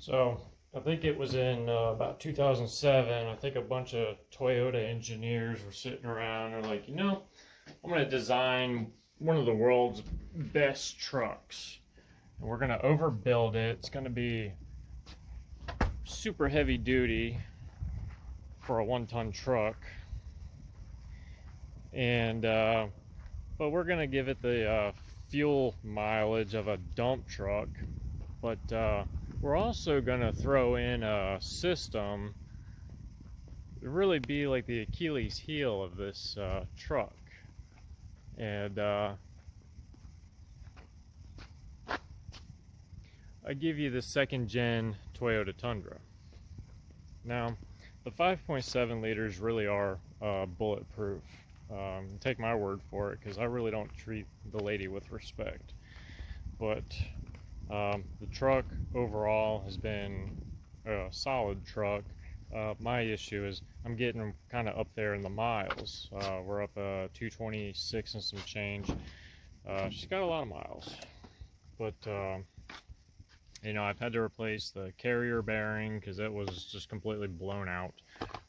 So I think it was in about 2007. I think a bunch of Toyota engineers were sitting around. They're like, I'm going to design one of the world's best trucks. And we're going to overbuild it. It's going to be super heavy duty for a 1-ton truck. And but we're going to give it the fuel mileage of a dump truck. But we're also going to throw in a system to really be like the Achilles heel of this truck. And I give you the 2nd gen Toyota Tundra. Now, the 5.7 liters really are bulletproof. Take my word for it, because I really don't treat the lady with respect. But the truck overall has been a solid truck. My issue is I'm getting kind of up there in the miles. We're up 226 and some change. She's got a lot of miles, but I've had to replace the carrier bearing because it was just completely blown out.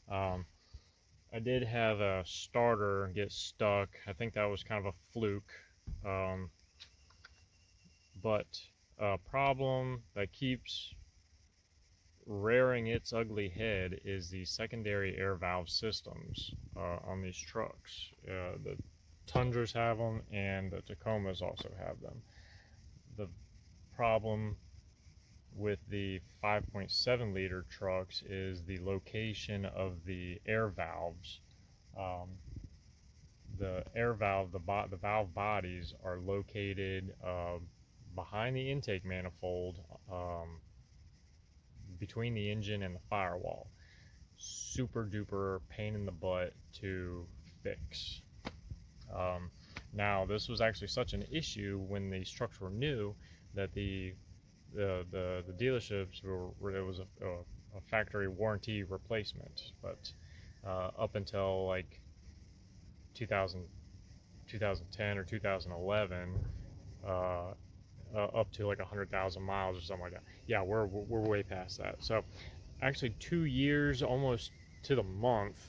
I did have a starter get stuck. I think that was kind of a fluke, but a problem that keeps rearing its ugly head is the secondary air valve systems on these trucks. The Tundras have them, and the Tacomas also have them. The problem with the 5.7 liter trucks is the location of the air valves. The air valve, the valve bodies are located behind the intake manifold, between the engine and the firewall. Super duper pain in the butt to fix. Now, this was actually such an issue when these trucks were new that the dealerships it was a factory warranty replacement. But up until like 2010 or 2011, up to like 100,000 miles or something like that. Yeah, we're way past that. So actually 2 years almost to the month,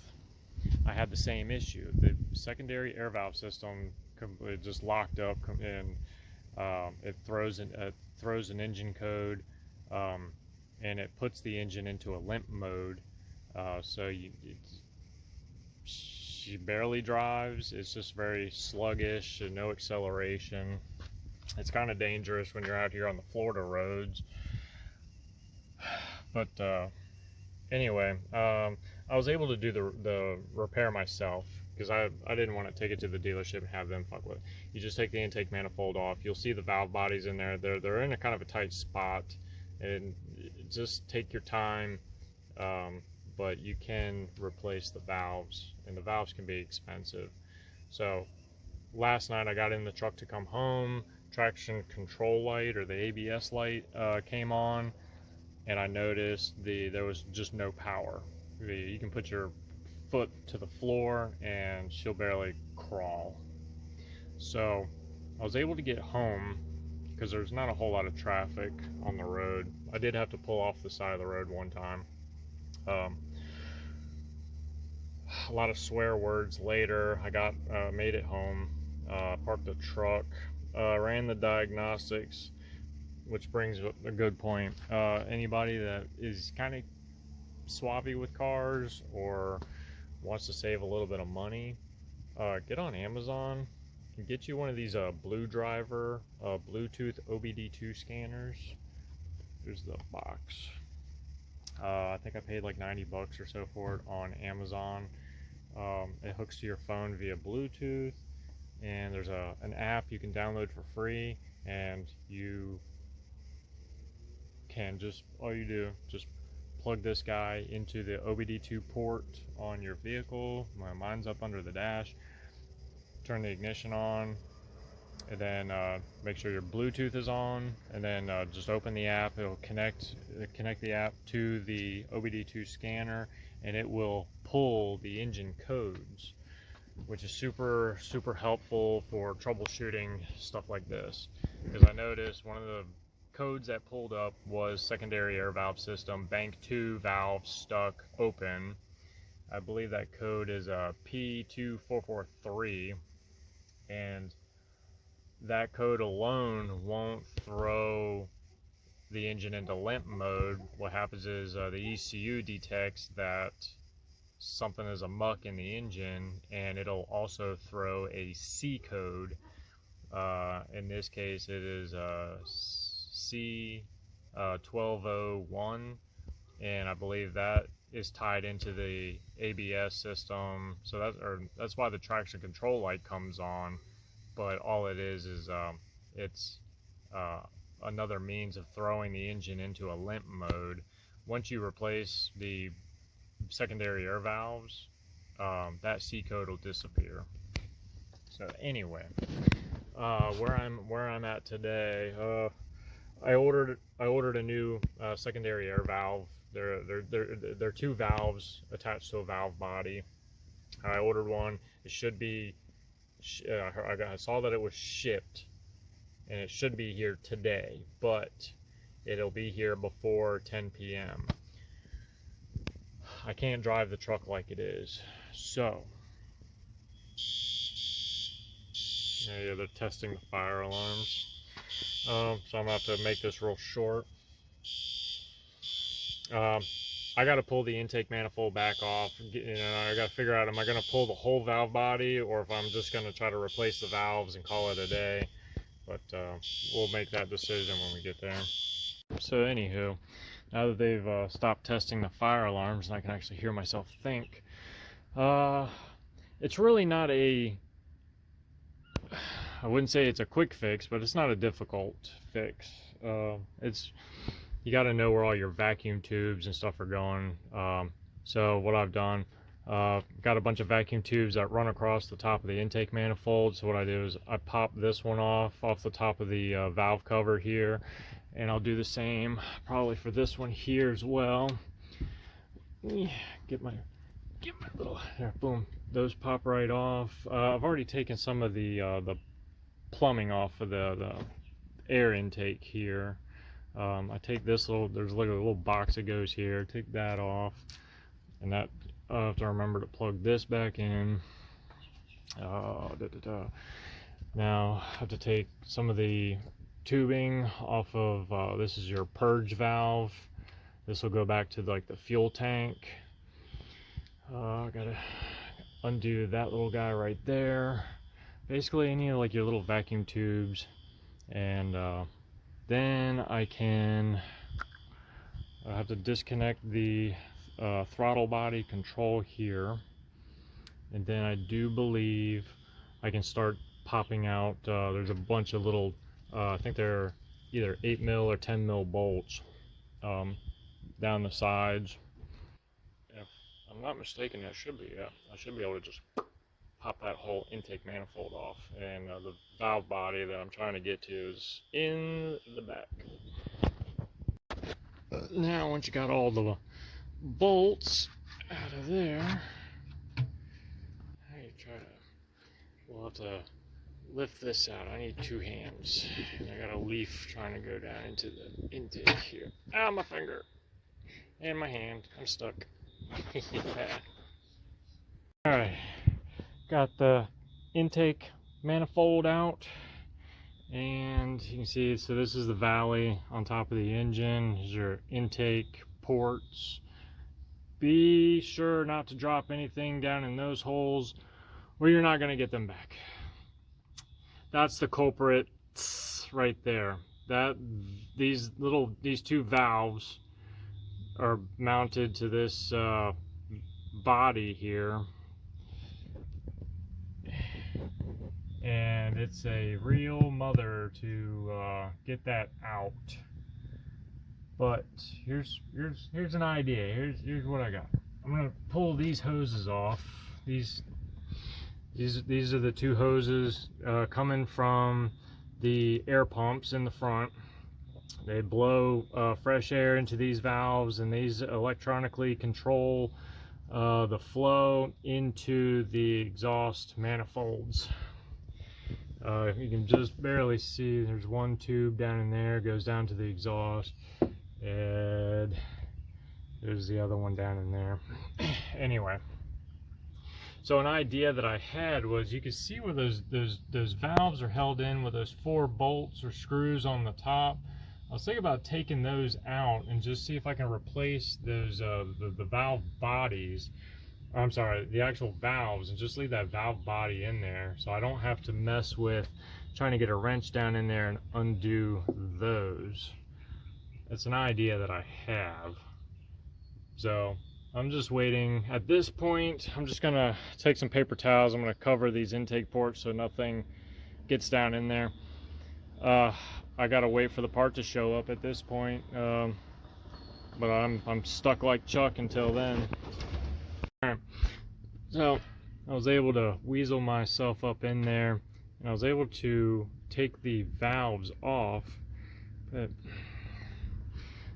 I had the same issue. The secondary air valve system it just locked up, and it throws an engine code, and it puts the engine into a limp mode. So she barely drives. It's just very sluggish and no acceleration. It's kind of dangerous when you're out here on the Florida roads. But anyway, I was able to do the repair myself, because I didn't want to take it to the dealership and have them fuck with it. You just take the intake manifold off. You'll see the valve bodies in there. They're in a kind of a tight spot, and just take your time. But you can replace the valves, and the valves can be expensive. So last night I got in the truck to come home. Traction control light, or the ABS light, came on, and I noticed there was just no power. You can put your foot to the floor and she'll barely crawl. So I was able to get home because there's not a whole lot of traffic on the road. I did have to pull off the side of the road one time. A lot of swear words later. I got made it home, parked the truck, ran the diagnostics, which brings a good point. Anybody that is kind of swabby with cars or wants to save a little bit of money, get on Amazon and get you one of these Blue Driver Bluetooth OBD2 scanners. Here's the box. I think I paid like 90 bucks or so for it on Amazon. It hooks to your phone via Bluetooth, and there's an app you can download for free, and you can all you do, just plug this guy into the OBD2 port on your vehicle. Mine's up under the dash. Turn the ignition on, and then make sure your Bluetooth is on, and then just open the app. It'll connect the app to the OBD2 scanner, and it will pull the engine codes, which is super helpful for troubleshooting stuff like this. Because I noticed one of the codes that pulled up was secondary air valve system, bank 2 valve stuck open. I believe that code is P2443, and that code alone won't throw the engine into limp mode. What happens is the ECU detects that something is amuck in the engine, and it'll also throw a C code. In this case, it is C1201, and I believe that is tied into the ABS system. So that's why the traction control light comes on. But all it is it's another means of throwing the engine into a limp mode. Once you replace the secondary air valves, that C code will disappear. So anyway, where I'm at today, I ordered a new secondary air valve. They're 2 valves attached to a valve body. I ordered one. It should be. I saw that it was shipped, and it should be here today, but it'll be here before 10 p.m. I can't drive the truck like it is, so yeah, they're testing the fire alarms. So I'm gonna have to make this real short. I got to pull the intake manifold back off. I got to figure out, am I going to pull the whole valve body, or if I'm just going to try to replace the valves and call it a day. But we'll make that decision when we get there. So anywho, now that they've stopped testing the fire alarms and I can actually hear myself think, it's really not I wouldn't say it's a quick fix, but it's not a difficult fix. You got to know where all your vacuum tubes and stuff are going. So what I've done, got a bunch of vacuum tubes that run across the top of the intake manifold. So what I do is I pop this one off the top of the valve cover here, and I'll do the same probably for this one here as well. Get my little, there, boom, those pop right off. I've already taken some of the plumbing off of the air intake here. I take this there's like a little box that goes here, take that off, and that I have to remember to plug this back in. Now I have to take some of the tubing off of this is your purge valve. This will go back to like the fuel tank. I gotta undo that little guy right there. Basically any of like your little vacuum tubes, and then I have to disconnect the throttle body control here, and then I do believe I can start popping out. There's a bunch of little, I think they're either 8 mil or 10 mil bolts down the sides. If I'm not mistaken, I should be able to just pop that whole intake manifold off, and the valve body that I'm trying to get to is in the back. Now once you got all the bolts out of there, we'll have to lift this out. I need 2 hands, and I got a leaf trying to go down into the intake here. Ow, my finger and my hand, I'm stuck. Alright, got the intake manifold out, and you can see, so this is the valley on top of the engine. Here's your intake ports. Be sure not to drop anything down in those holes, or you're not going to get them back. That's the culprit right there. These 2 valves are mounted to this body here, and it's a real mother to get that out. But here's an idea. Here's what I got. I'm gonna pull these hoses off. These are the 2 hoses coming from the air pumps in the front. They blow fresh air into these valves, and these electronically control the flow into the exhaust manifolds. You can just barely see there's one tube down in there, goes down to the exhaust, and there's the other one down in there. Anyway, so an idea that I had was, you can see where those valves are held in with those 4 bolts or screws on the top. I was thinking about taking those out and just see if I can replace those the valve bodies. I'm sorry, the actual valves, and just leave that valve body in there, so I don't have to mess with trying to get a wrench down in there and undo those. That's an idea that I have. So I'm just waiting. At this point, I'm just gonna take some paper towels. I'm gonna cover these intake ports so nothing gets down in there. I gotta wait for the part to show up at this point, but I'm stuck like Chuck until then. So I was able to weasel myself up in there, and I was able to take the valves off. But,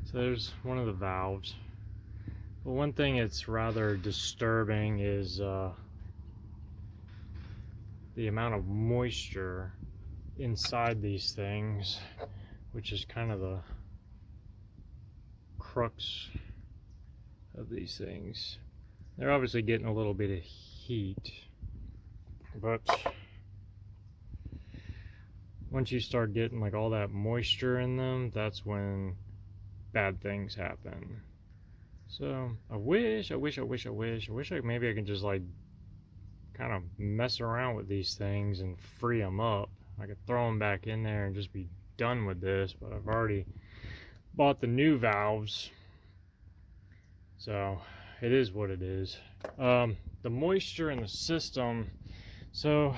so there's one of the valves. But one thing that's rather disturbing is the amount of moisture inside these things, which is kind of the crux of these things. They're obviously getting a little bit of heat, but once you start getting like all that moisture in them, that's when bad things happen. So I wish maybe I can just like kind of mess around with these things and free them up. I could throw them back in there and just be done with this, but I've already bought the new valves, so it is what it is. The moisture in the system, so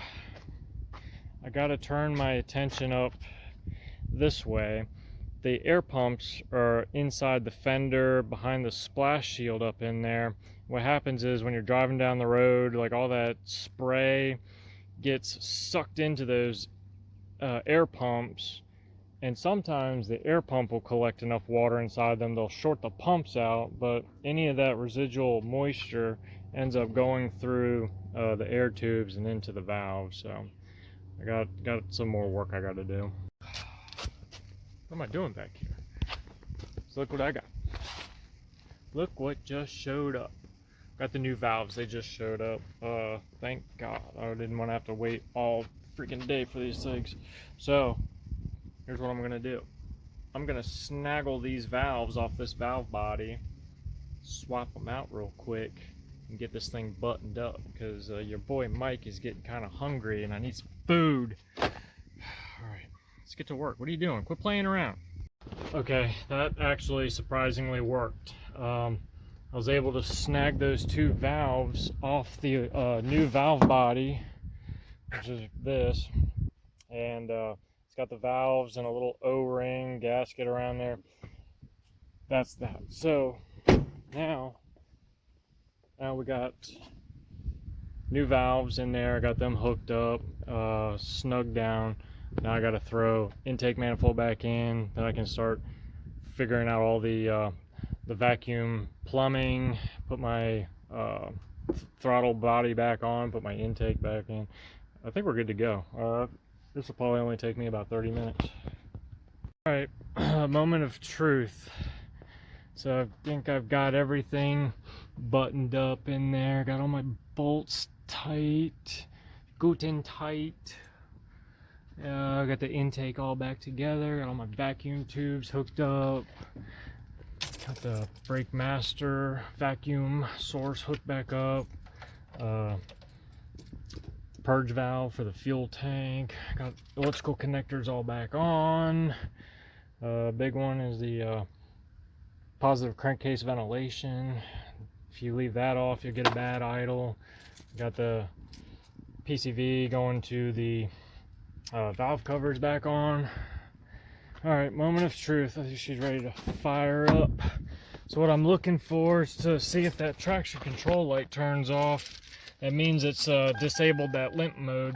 I got to turn my attention up this way. The air pumps are inside the fender behind the splash shield up in there. What happens is when you're driving down the road, like all that spray gets sucked into those air pumps, and sometimes the air pump will collect enough water inside them, they'll short the pumps out, but any of that residual moisture ends up going through the air tubes and into the valve. So I got some more work I got to do. What am I doing back here? So look what I got. Look what just showed up. Got the new valves, they just showed up. Thank God. I didn't want to have to wait all freaking day for these things. So here's what I'm gonna do. I'm gonna snaggle these valves off this valve body, swap them out real quick, and get this thing buttoned up, because your boy Mike is getting kind of hungry and I need some food. Alright, let's get to work. What are you doing? Quit playing around. Okay, that actually surprisingly worked. I was able to snag those 2 valves off the new valve body, which is this, and it's got the valves and a little O-ring gasket around there. That's that. So now we got new valves in there. I got them hooked up, snugged down. Now I got to throw intake manifold back in. Then I can start figuring out all the vacuum plumbing, put my throttle body back on, put my intake back in. I think we're good to go. This will probably only take me about 30 minutes. Alright, moment of truth. So I think I've got everything buttoned up in there. Got all my bolts tight, guten tight. I got the intake all back together. Got all my vacuum tubes hooked up. Got the brake master vacuum source hooked back up. Purge valve for the fuel tank. Got electrical connectors all back on. Big one is the positive crankcase ventilation. If you leave that off, you'll get a bad idle. Got the PCV going to the valve covers back on. Alright, moment of truth. I think she's ready to fire up. So what I'm looking for is to see if that traction control light turns off. That means it's disabled that limp mode.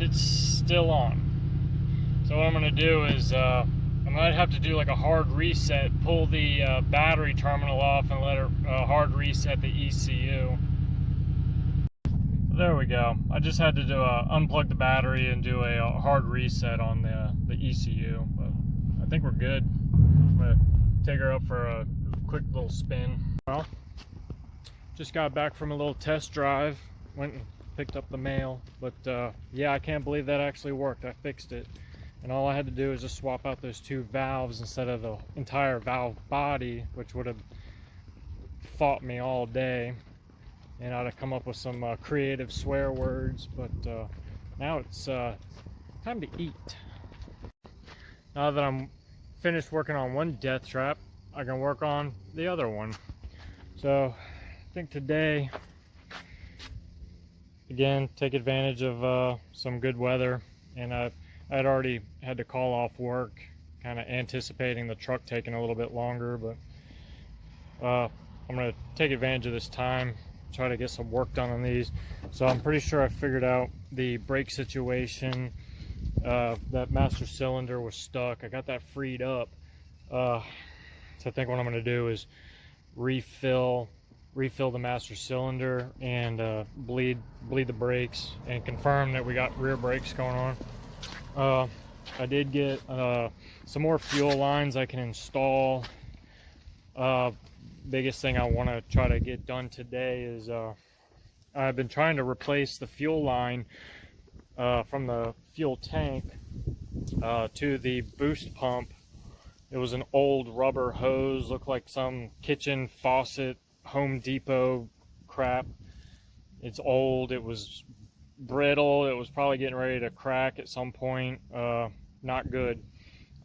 and it's still on. So what I'm going to do is I might have to do like a hard reset, pull the battery terminal off and let it hard reset the ECU. There we go. I just had to do unplug the battery and do a hard reset on the ECU, but I think we're good. I'm going to take her up for a quick little spin. Well, just got back from a little test drive, went and picked up the mail, but yeah, I can't believe that actually worked. I fixed it, and all I had to do is just swap out those two valves instead of the entire valve body, which would have fought me all day, and I'd have come up with some creative swear words, but now it's time to eat. Now that I'm finished working on one death trap, I can work on the other one. So I think today, again, take advantage of some good weather, and I'd already had to call off work, kind of anticipating the truck taking a little bit longer, but I'm going to take advantage of this time, try to get some work done on these. So I'm pretty sure I figured out the brake situation. That master cylinder was stuck. I got that freed up. So I think what I'm going to do is refill the master cylinder and bleed the brakes and confirm that we got rear brakes going on. I did get some more fuel lines I can install. Biggest thing I want to try to get done today is I've been trying to replace the fuel line from the fuel tank to the boost pump. It was an old rubber hose, looked like some kitchen faucet, Home Depot crap. It's old, it was brittle, it was probably getting ready to crack at some point. Not good.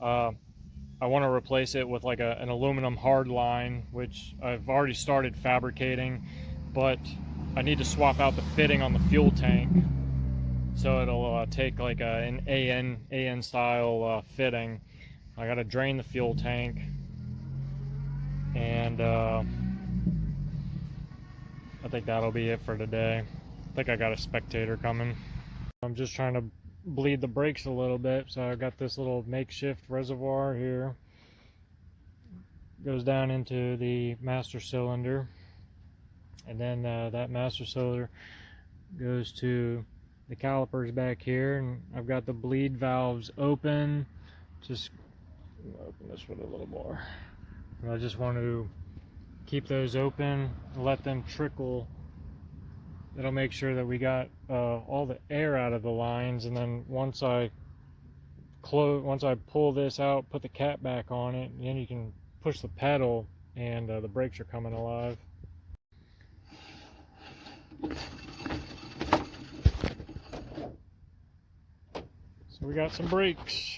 I want to replace it with like an aluminum hard line, which I've already started fabricating, but I need to swap out the fitting on the fuel tank, so it'll take like an AN style fitting. I got to drain the fuel tank, and I think that'll be it for today. I think I got a spectator coming. I'm just trying to bleed the brakes a little bit, so I got this little makeshift reservoir here. Goes down into the master cylinder, and then that master cylinder goes to the calipers back here, and I've got the bleed valves open. Just open this one a little more, and I just want to keep those open and let them trickle. It'll make sure that we got all the air out of the lines, and then once I pull this out, put the cap back on it, and then you can push the pedal, and the brakes are coming alive. So we got some brakes.